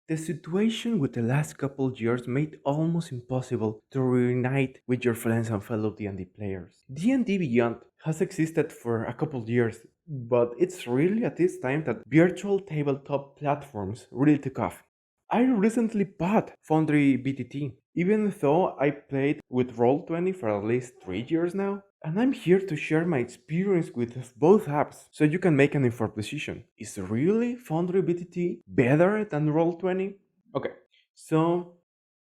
The situation with the last couple years made it almost impossible to reunite with your friends and fellow D&D players. D&D Beyond has existed for a couple years, but it's really at this time that virtual tabletop platforms really took off. I recently bought FoundryVTT, even though I played with Roll20 for at least 3 years now. And I'm here to share my experience with both apps so you can make an informed decision. Is really FoundryVTT better than Roll20? Okay, so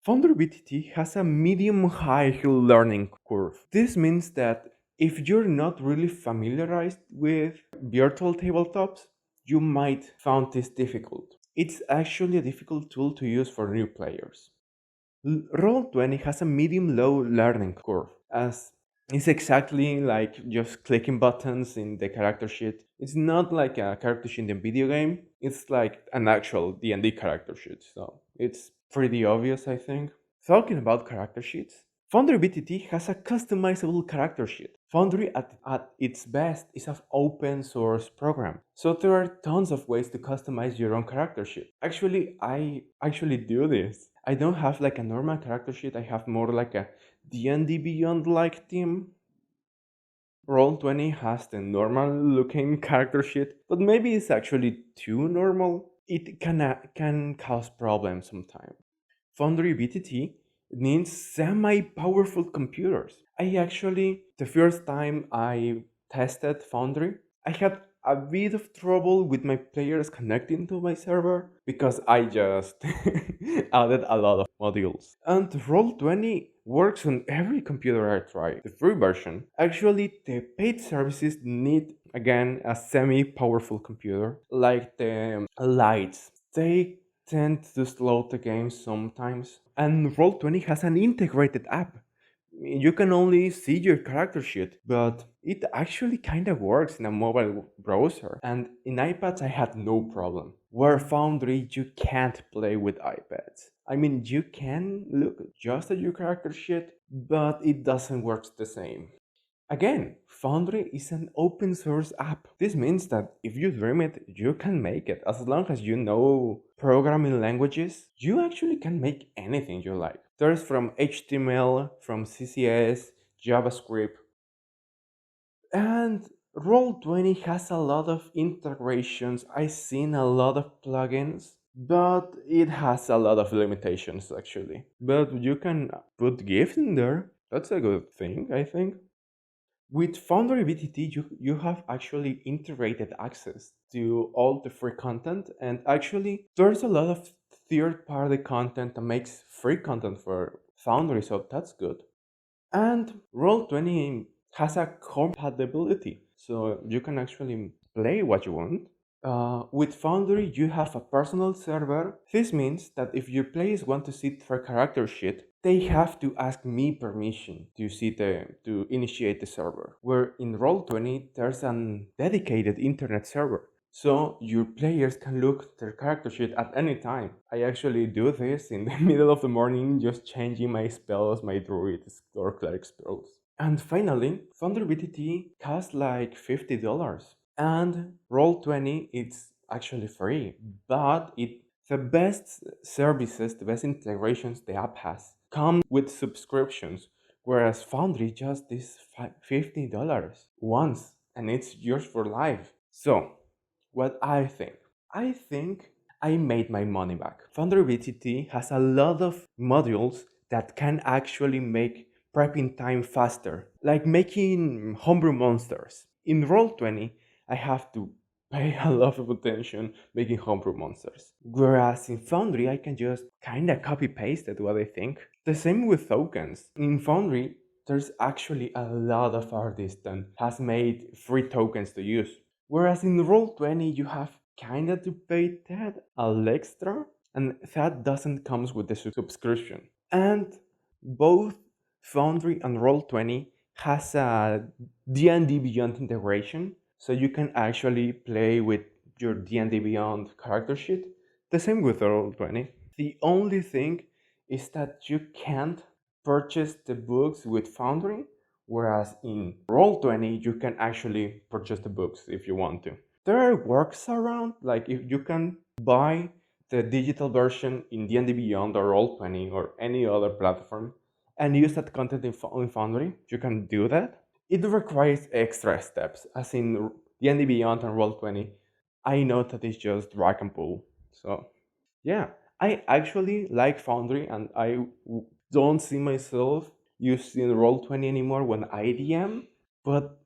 FoundryVTT has a medium-high learning curve. This means that if you're not really familiarized with virtual tabletops, you might find this difficult. It's actually a difficult tool to use for new players. Roll20 has a medium-low learning curve, as it's exactly like just clicking buttons in the character sheet. It's not like a character sheet in the video game, it's like an actual D&D character sheet, so it's pretty obvious, I think. Talking about character sheets, FoundryVTT has a customizable character sheet. Foundry at its best is an open source program, so there are tons of ways to customize your own character sheet. Actually, I actually do this. I don't have like a normal character sheet, I have more like a D&D Beyond like theme. Roll20 has the normal looking character sheet, but maybe it's actually too normal. It can cause problems sometimes. FoundryVTT needs semi-powerful computers. The first time I tested Foundry, I had a bit of trouble with my players connecting to my server because I just added a lot of modules. And Roll20 works on every computer I try. The free version. Actually, the paid services need again a semi-powerful computer, like the lights. They tend to slow the game sometimes. And Roll20 has an integrated app. You can only see your character sheet, but it actually kinda works in a mobile browser. And in iPads, I had no problem. Where Foundry, you can't play with iPads. I mean, you can look just at your character sheet, but it doesn't work the same. Again, Foundry is an open source app. This means that if you dream it, you can make it. As long as you know programming languages, you actually can make anything you like. There's from HTML, from CSS, JavaScript, and Roll20 has a lot of integrations. I've seen a lot of plugins, but it has a lot of limitations actually. But you can put GIFs in there. That's a good thing, I think. With FoundryVTT, you have actually integrated access to all the free content, and actually, there's a lot of third-party content that makes free content for Foundry, so that's good. And Roll20 has a compatibility, so you can actually play what you want. With Foundry, you have a personal server. This means that if your players want to see their character sheet, they have to ask me permission to initiate the server. Where in Roll20, there's a dedicated internet server. So your players can look their character sheet at any time. I actually do this in the middle of the morning, just changing my spells, my druid or cleric spells. And finally, FoundryVTT costs like $50. And Roll20, it's actually free, but the best services, the best integrations the app has come with subscriptions, whereas Foundry just is $50 once, and it's yours for life. So, what I think I made my money back. FoundryVTT has a lot of modules that can actually make prepping time faster, like making homebrew monsters. In Roll20, I have to pay a lot of attention making homebrew monsters. Whereas in Foundry, I can just kinda copy paste it what I think. The same with tokens. In Foundry, there's actually a lot of artists that has made free tokens to use. Whereas in Roll20, you have kinda to pay that a extra, and that doesn't comes with the subscription. And both Foundry and Roll20 has a D&D Beyond integration, so you can actually play with your D&D Beyond character sheet. The same with Roll20. The only thing is that you can't purchase the books with Foundry, whereas in Roll20 you can actually purchase the books if you want to. There are works around, like if you can buy the digital version in D&D Beyond or Roll20 or any other platform and use that content in Foundry, you can do that. It requires extra steps, as in D&D Beyond and Roll20. I know that it's just drag and pull. So yeah, I actually like Foundry, and don't see myself using Roll20 anymore when I DM. But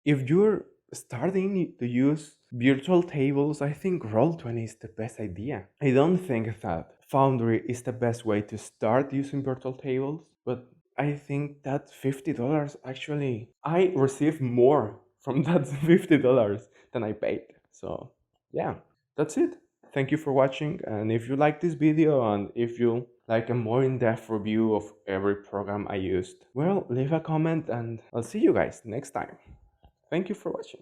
if you're starting to use virtual tables, I think Roll20 is the best idea. I don't think that Foundry is the best way to start using virtual tables, but I think that $50 actually, I received more from that $50 than I paid. So yeah, that's it. Thank you for watching, and if you like this video and if you like a more in-depth review of every program I used, well, leave a comment and I'll see you guys next time. Thank you for watching.